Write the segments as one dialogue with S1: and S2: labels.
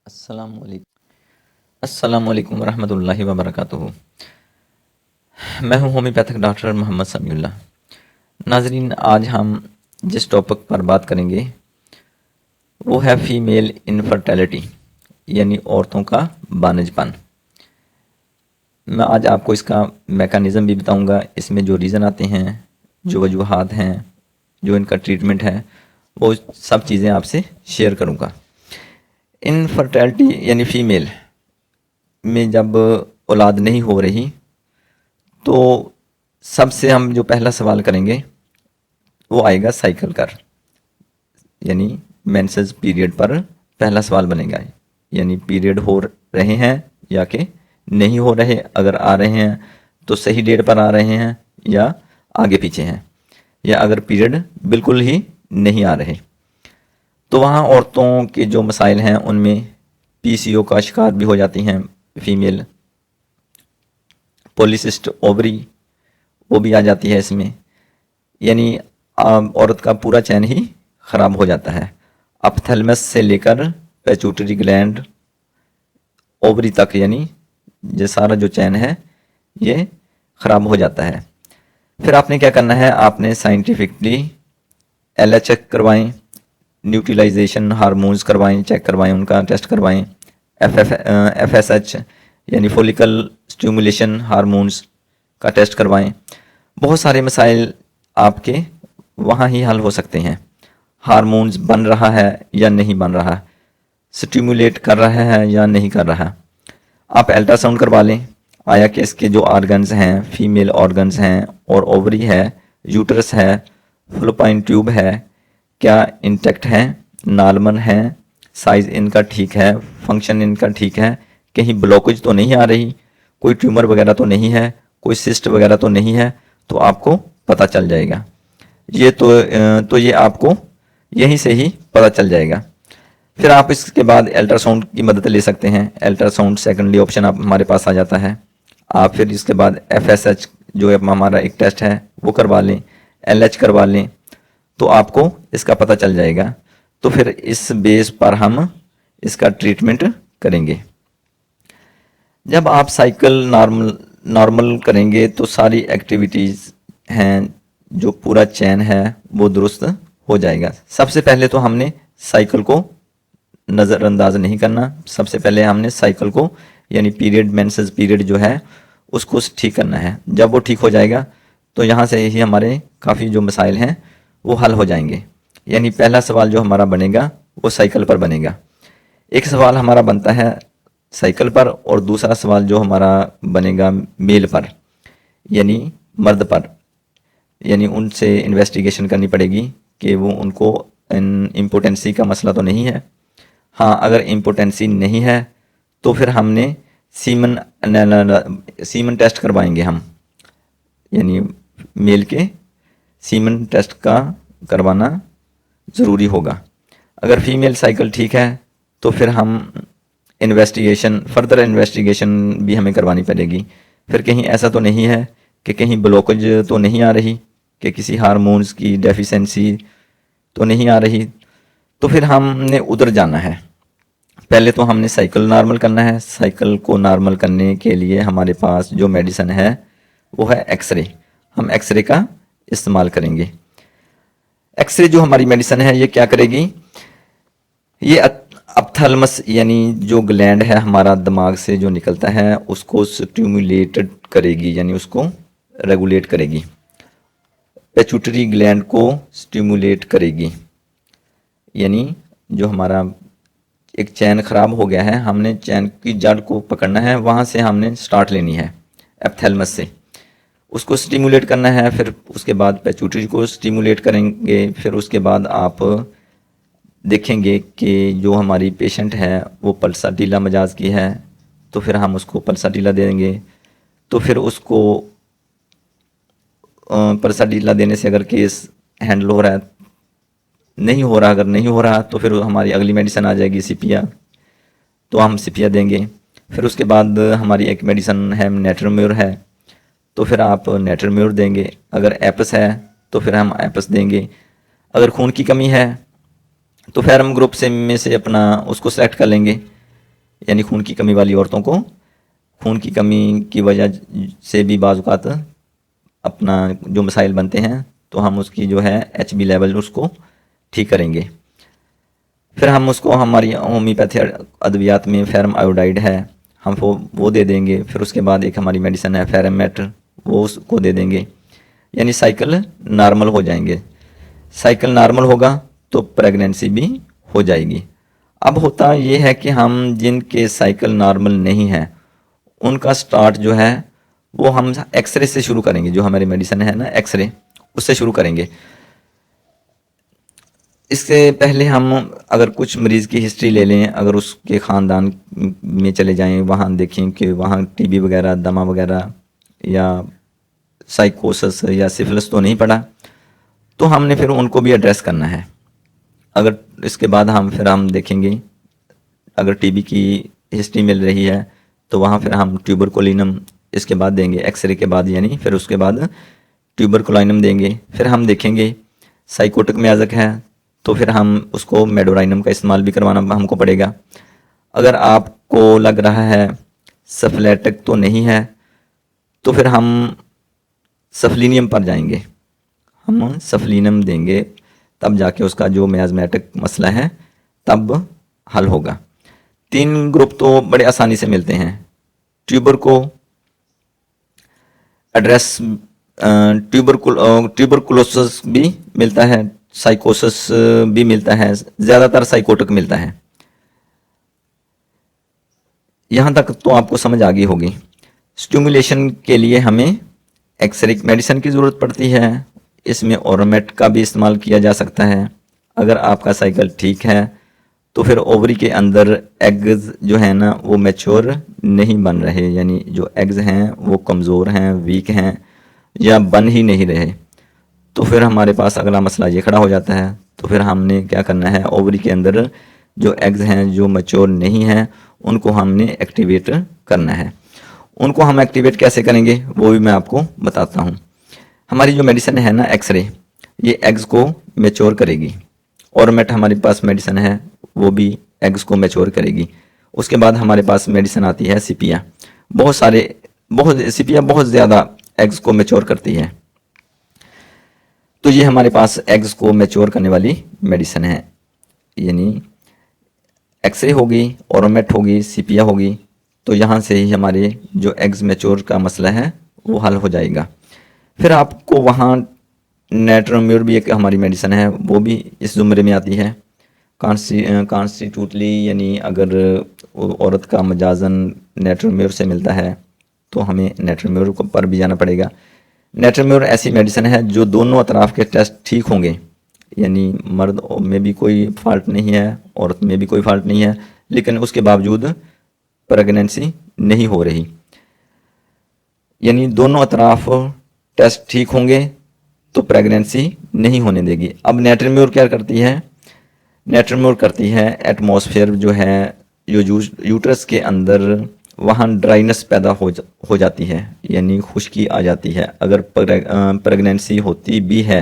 S1: अस्सलामुअलैकुम वरहमतुल्लाहि वबरकातुहू। मैं हूं होम्योपैथिक डॉक्टर मोहम्मद समीउल्लाह। नाजरीन, आज हम जिस टॉपिक पर बात करेंगे वो है फीमेल इनफर्टिलिटी, यानी औरतों का बानझपन। मैं आज आपको इसका मैकेनिज़्म भी बताऊंगा, इसमें जो रीज़न आते हैं, जो वजूहात हैं, जो इनका ट्रीटमेंट है, वो सब चीज़ें आपसे शेयर करूंगा। इनफर्टिलिटी यानी फ़ीमेल में जब औलाद नहीं हो रही तो सबसे हम जो पहला सवाल करेंगे वो आएगा साइकिल कर, यानी मेंसेस पीरियड पर पहला सवाल बनेगा, यानी पीरियड हो रहे हैं या कि नहीं हो रहे। अगर आ रहे हैं तो सही डेट पर आ रहे हैं या आगे पीछे हैं, या अगर पीरियड बिल्कुल ही नहीं आ रहे। तो वहाँ औरतों के जो मसाइल हैं उनमें पीसीओ का शिकार भी हो जाती हैं फीमेल, पॉलीसिस्ट ओवरी वो भी आ जाती है इसमें, यानी औरत का पूरा चैन ही ख़राब हो जाता है। अपथैलेमस से लेकर पेट्यूटरी ग्लैंड, ओवरी तक, यानी ये सारा जो चैन है ये ख़राब हो जाता है। फिर आपने क्या करना है, आपने साइंटिफिकली LH करवाएं, न्यूट्रलाइजेशन हार्मोन्स करवाएं, चेक करवाएं, उनका टेस्ट करवाएं। FSH यानी फॉलिकल स्टिमुलेशन हार्मोन्स का टेस्ट करवाएं। बहुत सारे मसाइल आपके वहाँ ही हल हो सकते हैं। हार्मोन्स बन रहा है या नहीं बन रहा, स्टिमुलेट कर रहा है या नहीं कर रहा। आप अल्ट्रासाउंड करवा लें, आया कि इसके जो ऑर्गन्स हैं, फीमेल ऑर्गन्स हैं और ओवरी है, यूट्रस है, फलोपाइन ट्यूब है, क्या इंटेक्ट हैं, नॉर्मल हैं, साइज़ इनका ठीक है, फंक्शन इनका ठीक है, कहीं ब्लॉकेज तो नहीं आ रही, कोई ट्यूमर वगैरह तो नहीं है, कोई सिस्ट वगैरह तो नहीं है, तो आपको पता चल जाएगा। ये ये आपको यहीं से ही पता चल जाएगा। फिर आप इसके बाद अल्ट्रासाउंड की मदद ले सकते हैं। अल्ट्रासाउंड सेकेंडरी ऑप्शन आप हमारे पास आ जाता है। आप फिर इसके बाद FSH जो हमारा एक टेस्ट है वो करवा लें, LH करवा लें, तो आपको इसका पता चल जाएगा। तो फिर इस बेस पर हम इसका ट्रीटमेंट करेंगे। जब आप साइकिल नॉर्मल करेंगे तो सारी एक्टिविटीज़ हैं, जो पूरा चैन है वो दुरुस्त हो जाएगा। सबसे पहले तो हमने साइकिल को नज़रअंदाज नहीं करना। सबसे पहले हमने साइकिल को, यानी पीरियड, मेंसेस पीरियड जो है उसको ठीक करना है। जब वो ठीक हो जाएगा तो यहाँ से ही हमारे काफ़ी जो मसाइल हैं वो हल हो जाएंगे। यानी पहला सवाल जो हमारा बनेगा वो साइकिल पर बनेगा। एक सवाल हमारा बनता है साइकिल पर और दूसरा सवाल जो हमारा बनेगा मेल पर, यानी मर्द पर। यानी उनसे इन्वेस्टिगेशन करनी पड़ेगी कि वो उनको इम्पोटेंसी का मसला तो नहीं है। हाँ, अगर इम्पोटेंसी नहीं है तो फिर हमने सीमन टेस्ट करवाएंगे हम, यानी मेल के सीमन टेस्ट का करवाना ज़रूरी होगा। अगर फीमेल साइकिल ठीक है तो फिर हम फर्दर इन्वेस्टिगेशन भी हमें करवानी पड़ेगी। फिर कहीं ऐसा तो नहीं है कि कहीं ब्लॉकेज तो नहीं आ रही, कि किसी हार्मोन्स की डेफिशिएंसी तो नहीं आ रही, तो फिर हमने उधर जाना है। पहले तो हमने साइकिल नॉर्मल करना है। साइकिल को नॉर्मल करने के लिए हमारे पास जो मेडिसिन है वो है एक्सरे। हम एक्सरे का इस्तेमाल करेंगे। एक्सरे जो हमारी मेडिसिन है ये क्या करेगी, ये अपथैलेमस यानी जो ग्लैंड है हमारा दिमाग से जो निकलता है उसको स्टिमुलेटेड करेगी, यानी उसको रेगुलेट करेगी। पेट्यूटरी ग्लैंड को स्टिमुलेट करेगी, यानी जो हमारा एक चैन ख़राब हो गया है, हमने चैन की जड़ को पकड़ना है, वहाँ से हमने स्टार्ट लेनी है एप्थैलेमस से, उसको स्टिमुलेट करना है। फिर उसके बाद पेट्यूटरी को स्टिमुलेट करेंगे। फिर उसके बाद आप देखेंगे कि जो हमारी पेशेंट है वो पल्साटीला मजाज की है, तो फिर हम उसको पल्साटीला देंगे। तो फिर उसको पल्साटीला देने से अगर केस हैंडल हो रहा है, नहीं हो रहा, अगर नहीं हो रहा तो फिर हमारी अगली मेडिसिन आ जाएगी सीपिया, तो हम सीपिया देंगे। फिर उसके बाद हमारी एक मेडिसिन है नेट्रोम्योर है, तो फिर आप नेट्रोम्योर देंगे। अगर एपस है तो फिर हम एपस देंगे। अगर खून की कमी है तो फेरम ग्रुप से में से अपना उसको सेलेक्ट कर लेंगे, यानी खून की कमी वाली औरतों को खून की कमी की वजह से भी बाज़ औक़ात अपना जो मसाइल बनते हैं, तो हम उसकी जो है HB लेवल उसको ठीक करेंगे। फिर हम उसको हमारी होम्योपैथी अद्वियात में फेरम आयोडाइड है, हम वो दे देंगे। फिर उसके बाद एक हमारी मेडिसिन है फेरमेट, वो उसको दे देंगे। यानी साइकिल नॉर्मल हो जाएंगे। साइकिल नॉर्मल होगा तो प्रेगनेंसी भी हो जाएगी। अब होता ये है कि हम जिनके साइकिल नॉर्मल नहीं है उनका स्टार्ट जो है वो हम एक्सरे से शुरू करेंगे। जो हमारी मेडिसिन है ना एक्सरे, उससे शुरू करेंगे। इससे पहले हम अगर कुछ मरीज़ की हिस्ट्री ले लें, अगर उसके ख़ानदान में चले जाएं, वहाँ देखें कि वहाँ TB वगैरह, दमा वगैरह या साइकोसिस या सिफिलिस तो नहीं पड़ा, तो हमने फिर उनको भी एड्रेस करना है। अगर इसके बाद हम देखेंगे अगर TB की हिस्ट्री मिल रही है तो वहाँ फिर हम ट्यूबरकुलिनम इसके बाद देंगे, एक्सरे के बाद, यानी फिर उसके बाद ट्यूबरकुलिनम देंगे। फिर हम देखेंगे साइकोटिक म्याज़क है तो फिर हम उसको मेडोराइनम का इस्तेमाल भी करवाना हमको पड़ेगा। अगर आपको लग रहा है सफलेटिक तो नहीं है तो फिर हम सफलिनियम पर जाएंगे, हम सफलिनियम देंगे, तब जाके उसका जो मियाज़मेटिक मसला है तब हल होगा। 3 ग्रुप तो बड़े आसानी से मिलते हैं। ट्यूबर को एड्रेस ट्यूबरकुलोसिस भी मिलता है, साइकोसिस भी मिलता है, ज़्यादातर साइकोटिक मिलता है। यहाँ तक तो आपको समझ आ गई होगी। स्टिमुलेशन के लिए हमें एक्सरे मेडिसिन की ज़रूरत पड़ती है। इसमें ओरोमेट का भी इस्तेमाल किया जा सकता है। अगर आपका साइकिल ठीक है तो फिर ओवरी के अंदर एग्स जो है ना वो मैच्योर नहीं बन रहे, यानी जो एग्स हैं वो कमज़ोर हैं, वीक हैं या बन ही नहीं रहे, तो फिर हमारे पास अगला मसला ये खड़ा हो जाता है। तो फिर हमने क्या करना है, ओवरी के अंदर जो एग्स हैं जो मैच्योर नहीं हैं उनको हमने एक्टिवेट करना है। उनको हम एक्टिवेट कैसे करेंगे वो भी मैं आपको बताता हूँ। हमारी जो मेडिसिन है ना एक्सरे, ये एग्स को मैच्योर करेगी। ओरोमेट हमारे पास मेडिसिन है वो भी एग्स को मैच्योर करेगी। उसके बाद हमारे पास मेडिसिन आती है सीपिया, सीपिया बहुत ज़्यादा एग्स को मैच्योर करती है। तो ये हमारे पास एग्स को मैच्योर करने वाली मेडिसिन है, यानी एक्सरे होगी, ओरोमेट होगी, सीपिया होगी। तो यहाँ से ही हमारे जो एग्स मैच्योर का मसला है वो हल हो जाएगा। फिर आपको वहाँ नेट्रोम्यूर भी एक हमारी मेडिसिन है, वो भी इस ज़ुमरे में आती है। कॉन्स्टिट्यूटली, यानी अगर औरत का मजाजन नेट्रोम्यूर से मिलता है तो हमें नेट्रोम्यूर पर भी जाना पड़ेगा। नेट्रोम्यूर ऐसी मेडिसिन है जो दोनों अतराफ़ के टेस्ट ठीक होंगे, यानी मर्द में भी कोई फॉल्ट नहीं है, औरत में भी कोई फॉल्ट नहीं है, लेकिन उसके बावजूद प्रेगनेंसी नहीं हो रही, यानी दोनों अतराफ टेस्ट ठीक होंगे तो प्रेगनेंसी नहीं होने देगी। अब नेट्रोम्यूर क्या करती है, नेट्रोम्यूर करती है एटमॉस्फेयर जो है जो यूट्रस के अंदर वहाँ ड्राइनेस पैदा हो जाती है, यानी खुश्की आ जाती है। अगर प्रेगनेंसी होती भी है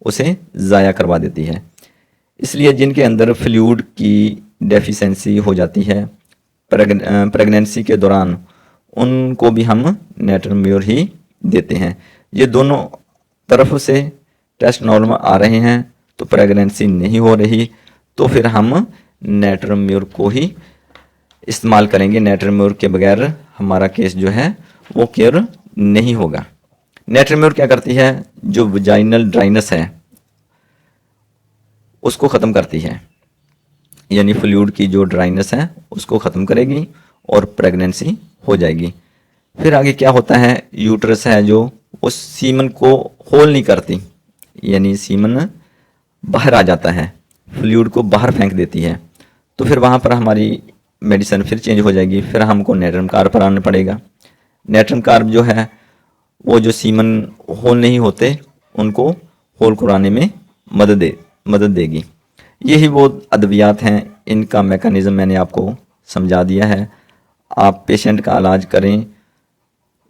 S1: उसे ज़ाया करवा देती है। इसलिए जिनके अंदर फ्लूइड की डेफिशिएंसी हो जाती है प्रेगनेंसी के दौरान, उनको भी हम नेट्रोम्यूर ही देते हैं। ये दोनों तरफ से टेस्ट नॉर्मल आ रहे हैं तो प्रेगनेंसी नहीं हो रही, तो फिर हम नेट्रोम्यूर को ही इस्तेमाल करेंगे। नेट्रोम्यूर के बगैर हमारा केस जो है वो क्योर नहीं होगा। नेट्रोम्यूर क्या करती है, जो वजाइनल ड्राइनेस है उसको ख़त्म करती है, यानी फ्लूइड की जो ड्राइनेस है उसको ख़त्म करेगी और प्रेगनेंसी हो जाएगी। फिर आगे क्या होता है, यूट्रस है जो उस सीमन को होल नहीं करती, यानी सीमन बाहर आ जाता है, फ्लूइड को बाहर फेंक देती है। तो फिर वहाँ पर हमारी मेडिसिन फिर चेंज हो जाएगी। फिर हमको नेट्रम कार्ब पर आना पड़ेगा। नेट्रम कार्ब जो है वो जो सीमन होल नहीं होते उनको होल कराने में मदद देगी। यही वो अद्वियात हैं, इनका मैकेनिज़्म मैंने आपको समझा दिया है। आप पेशेंट का इलाज करें,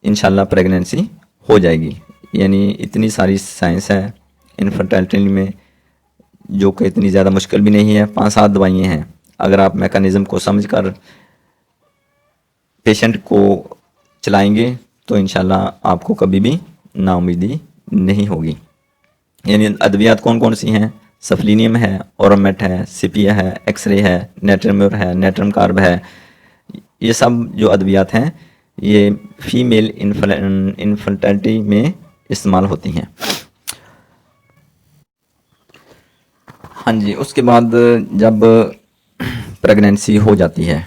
S1: इंशाल्लाह प्रेगनेंसी हो जाएगी। यानी इतनी सारी साइंस है इनफर्टिलिटी में जो कि इतनी ज़्यादा मुश्किल भी नहीं है। 5-7 दवाइयाँ हैं, अगर आप मैकेनिज़्म को समझकर पेशेंट को चलाएंगे तो इंशाल्लाह आपको कभी भी नाउमीदी नहीं होगी। यानी अद्वियात कौन कौन सी हैं? सफलीनियम है, औरमेट है, सिपिया है, एक्सरे है, नेट्रम्योर है, नेट्रम कार्ब है। ये सब जो अद्वियात हैं ये फीमेल इन्फर्टिलिटी में इस्तेमाल होती हैं। हाँ जी, उसके बाद जब प्रेगनेंसी हो जाती है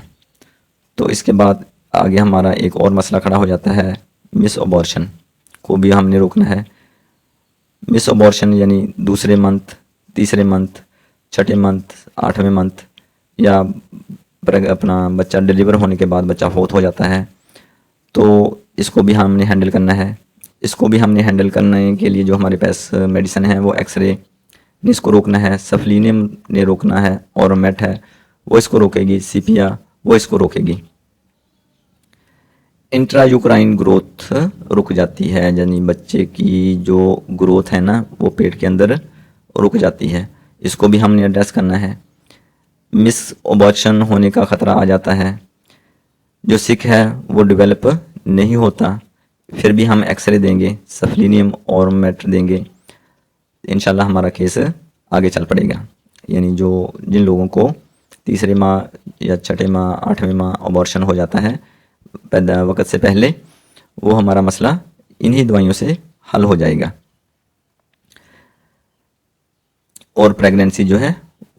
S1: तो इसके बाद आगे हमारा एक और मसला खड़ा हो जाता है, मिस अबॉर्शन को भी हमने रोकना है। मिस अबॉर्शन यानी दूसरे मंथ, तीसरे मंथ, छठे मंथ, आठवें मंथ या अपना बच्चा डिलीवर होने के बाद बच्चा फोत हो जाता है, तो इसको भी हमने हैंडल करना है। इसको भी हमने हैंडल करने के लिए जो हमारे पास मेडिसिन है वो एक्सरे ने इसको रोकना है, सफलीनियम ने रोकना है, औरमेट है वो इसको रोकेगी, सीपिया वो इसको रोकेगी। इंट्रायूक्राइन ग्रोथ रुक जाती है, यानी बच्चे की जो ग्रोथ है ना वो पेट के अंदर रुक जाती है, इसको भी हमने एड्रेस करना है। मिस अबॉर्शन होने का ख़तरा आ जाता है, जो सिक है वो डेवलप नहीं होता, फिर भी हम एक्सरे देंगे, सफलीनियम और मेट देंगे, इंशाल्लाह हमारा केस आगे चल पड़ेगा। यानी जो जिन लोगों को तीसरे माह या छठे माह, आठवें माह अबॉर्शन हो जाता है पैदा वक्त से पहले, वो हमारा मसला इन्हीं दवाइयों से हल हो जाएगा और प्रेगनेंसी जो है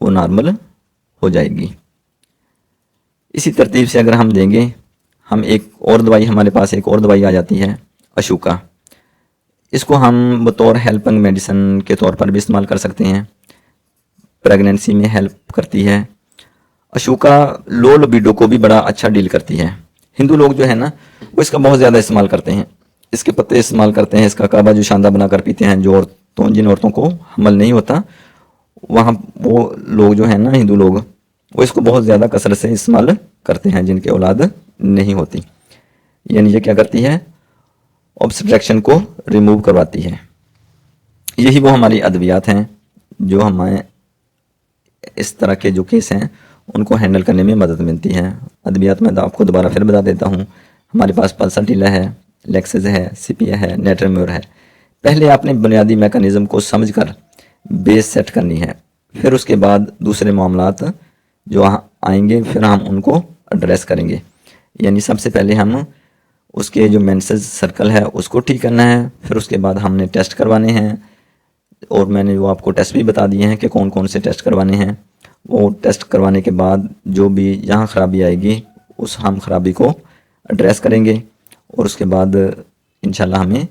S1: वो नॉर्मल हो जाएगी। इसी तरतीब से अगर हम देंगे, हम एक और दवाई, हमारे पास एक और दवाई आ जाती है अशोका। इसको हम बतौर हेल्पिंग मेडिसिन के तौर पर भी इस्तेमाल कर सकते हैं, प्रेगनेंसी में हेल्प करती है। अशोका लो लिबिडो को भी बड़ा अच्छा डील करती है। हिंदू लोग जो है ना वो इसका बहुत ज़्यादा इस्तेमाल करते हैं, इसके पत्ते इस्तेमाल करते हैं, इसका काबा जो शांदा बनाकर पीते हैं। जो जिन औरतों को हमल नहीं होता, वहाँ वो लोग जो है ना हिंदू लोग, वो इसको बहुत ज़्यादा कसरत से इस्तेमाल करते हैं जिनके औलाद नहीं होती। यानी ये क्या करती है, ऑब्स्ट्रक्शन को रिमूव करवाती है। यही वो हमारी अद्वियात हैं जो हमें इस तरह के जो केस हैं उनको हैंडल करने में मदद मिलती है। अद्वियात में आपको दोबारा फिर बता देता हूँ, हमारे पास पल्साटिला है, लेक्सेस है, सिपिया है, नेट्रम्योर है। पहले आपने बुनियादी मैकेनिज़्म को समझकर बेस सेट करनी है, फिर उसके बाद दूसरे मामलात जो आएंगे फिर हम उनको एड्रेस करेंगे। यानी सबसे पहले हम उसके जो मेंसेस सर्कल है उसको ठीक करना है, फिर उसके बाद हमने टेस्ट करवाने हैं, और मैंने वो आपको टेस्ट भी बता दिए हैं कि कौन कौन से टेस्ट करवाने हैं। वो टेस्ट करवाने के बाद जो भी यहाँ ख़राबी आएगी उस हम ख़राबी को एड्रेस करेंगे, और उसके बाद इंशाल्लाह हमें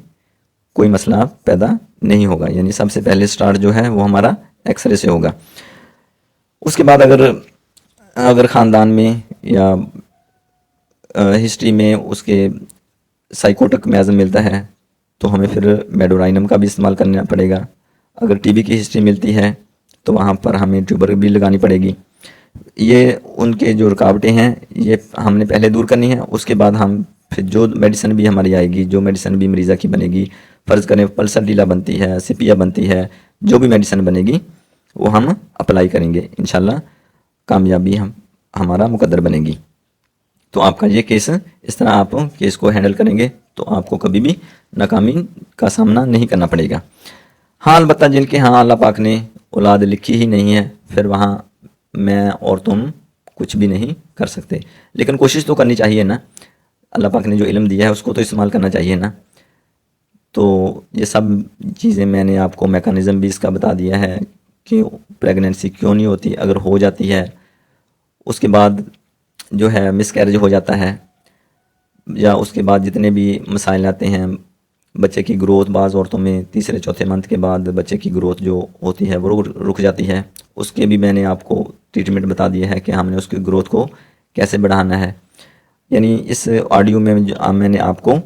S1: कोई मसला पैदा नहीं होगा। यानी सबसे पहले स्टार्ट जो है वो हमारा एक्सरे से होगा। उसके बाद अगर ख़ानदान में या हिस्ट्री में उसके साइकोटिक मैज़म मिलता है तो हमें फिर मेडोराइनम का भी इस्तेमाल करना पड़ेगा। अगर टीबी की हिस्ट्री मिलती है तो वहाँ पर हमें ट्यूबर भी लगानी पड़ेगी। ये उनके जो रुकावटें हैं ये हमने पहले दूर करनी है। उसके बाद हम फिर जो मेडिसिन भी हमारी आएगी, जो मेडिसिन भी मरीज़ा की बनेगी, फ़र्ज़ करें पल्साटिला बनती है, सिपिया बनती है, जो भी मेडिसिन बनेगी वो हम अप्लाई करेंगे, इंशाल्लाह कामयाबी हमारा मुकद्दर बनेगी। तो आपका ये केस, इस तरह आप केस को हैंडल करेंगे तो आपको कभी भी नाकामी का सामना नहीं करना पड़ेगा। हाँ, अलबत्ता जिनके हाँ अल्लाह पाक ने औलाद लिखी ही नहीं है, फिर वहाँ मैं और तुम कुछ भी नहीं कर सकते, लेकिन कोशिश तो करनी चाहिए ना। अल्लाह पाक ने जो इल्म दिया है उसको तो इस्तेमाल करना चाहिए ना। तो ये सब चीज़ें मैंने आपको मैकेनिज़्म भी इसका बता दिया है कि प्रेगनेंसी क्यों नहीं होती, अगर हो जाती है उसके बाद जो है मिसकैरेज हो जाता है, या उसके बाद जितने भी मसाइल आते हैं, बच्चे की ग्रोथ, बाज़ औरतों में तीसरे चौथे मंथ के बाद बच्चे की ग्रोथ जो होती है वो रुक जाती है, उसके भी मैंने आपको ट्रीटमेंट बता दिया है कि हमने उसकी ग्रोथ को कैसे बढ़ाना है। यानी इस ऑडियो में मैंने आपको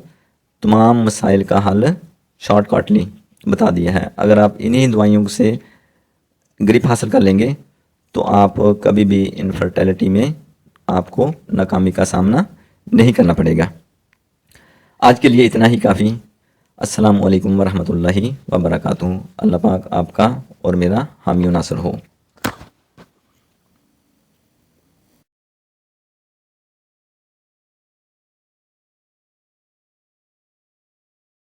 S1: तमाम मसाइल का हल शॉर्टकटली बता दिया है। अगर आप इन्हीं दवाइयों से ग्रिप हासिल कर लेंगे तो आप कभी भी इनफर्टिलिटी में आपको नाकामी का सामना नहीं करना पड़ेगा। आज के लिए इतना ही काफ़ी। अस्सलामु अलैकुम वरहमतुल्लाहि वबरकातुहू। अल्लाह पाक आपका और मेरा हामी नासर हो।